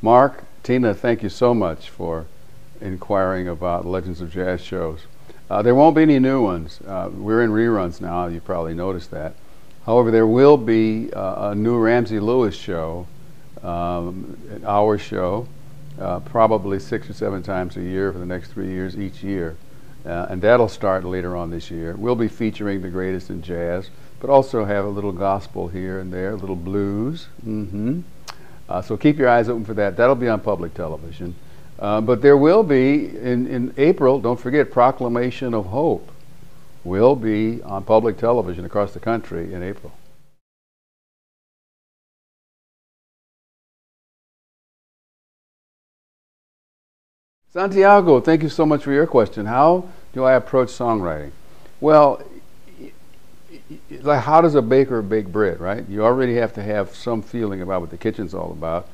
Mark, Tina, thank you so much for inquiring about Legends of Jazz shows. There won't be any new ones. We're in reruns now, you probably noticed that. However, there will be a new Ramsey Lewis show, an hour show, probably 6 or 7 times a year for the next 3 years each year. And that'll start later on this year. We'll be featuring the greatest in jazz, but also have a little gospel here and there, a little blues. So keep your eyes open for that. That'll be on public television. But there will be, in April, don't forget, Proclamation of Hope will be on public television across the country in April. Santiago, thank you so much for your question. How do I approach songwriting? Well, like how does a baker bake bread, right? You already have to have some feeling about what the kitchen's all about,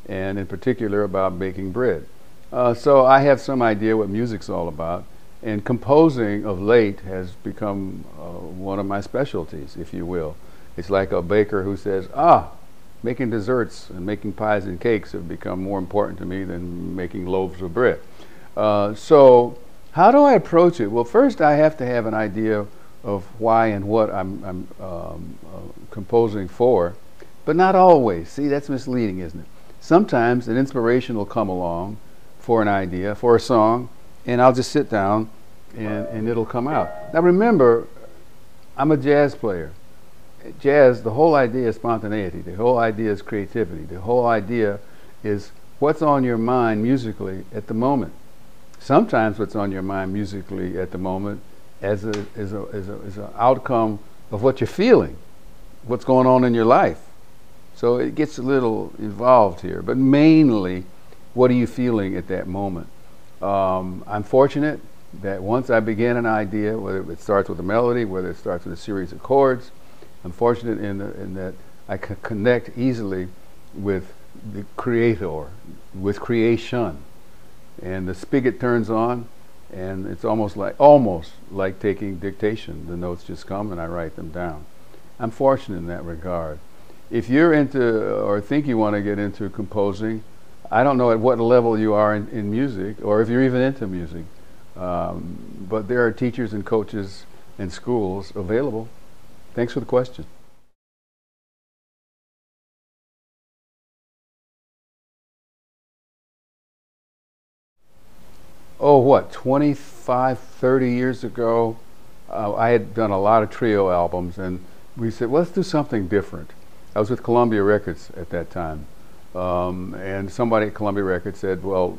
and in particular about baking bread. So I have some idea what music's all about, and composing of late has become one of my specialties, if you will. It's like a baker who says, making desserts and making pies and cakes have become more important to me than making loaves of bread. So how do I approach it? Well, first I have to have an idea of why and what I'm composing for, but not always. See, that's misleading, isn't it? Sometimes an inspiration will come along for an idea, for a song, and I'll just sit down and it'll come out. Now remember, I'm a jazz player. Jazz, the whole idea is spontaneity. The whole idea is creativity. The whole idea is what's on your mind musically at the moment. Sometimes what's on your mind musically at the moment is an outcome of what you're feeling, what's going on in your life. So it gets a little involved here, but mainly, what are you feeling at that moment? I'm fortunate that once I begin an idea, whether it starts with a melody, whether it starts with a series of chords, I'm fortunate in that I can connect easily with the creator, with creation. And the spigot turns on, and it's almost like taking dictation. The notes just come and I write them down. I'm fortunate in that regard. If you're into, or think you want to get into composing, I don't know at what level you are in music, or if you're even into music, but there are teachers and coaches and schools available. Thanks for the question. Oh, what, 25, 30 years ago, I had done a lot of trio albums, and we said, well, let's do something different. I was with Columbia Records at that time, and somebody at Columbia Records said, well,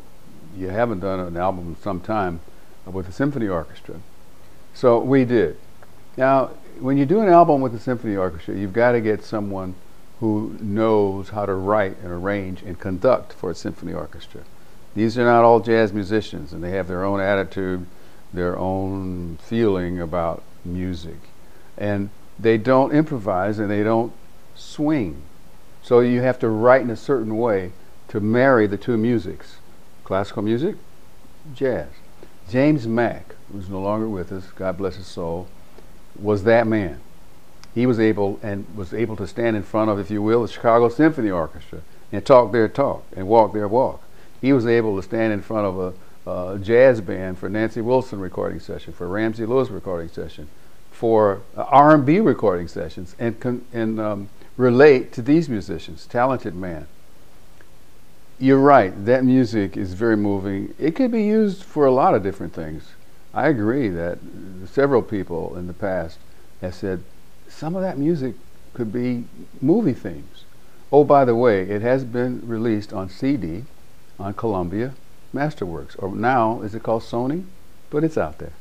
you haven't done an album in some time with a symphony orchestra. So we did. Now, when you do an album with a symphony orchestra, you've got to get someone who knows how to write and arrange and conduct for a symphony orchestra. These are not all jazz musicians, and they have their own attitude, their own feeling about music. And they don't improvise and they don't swing. So you have to write in a certain way to marry the two musics. Classical music, jazz. James Mack, who's no longer with us, God bless his soul, was that man. He was able to stand in front of, if you will, the Chicago Symphony Orchestra and talk their talk and walk their walk. He was able to stand in front of a jazz band for Nancy Wilson recording session, for Ramsey Lewis recording session, for R&B recording sessions, and relate to these musicians. Talented man. You're right, that music is very moving. It could be used for a lot of different things. I agree that several people in the past have said some of that music could be movie themes. Oh, by the way, it has been released on CD on Columbia Masterworks, or now is it called Sony? But it's out there.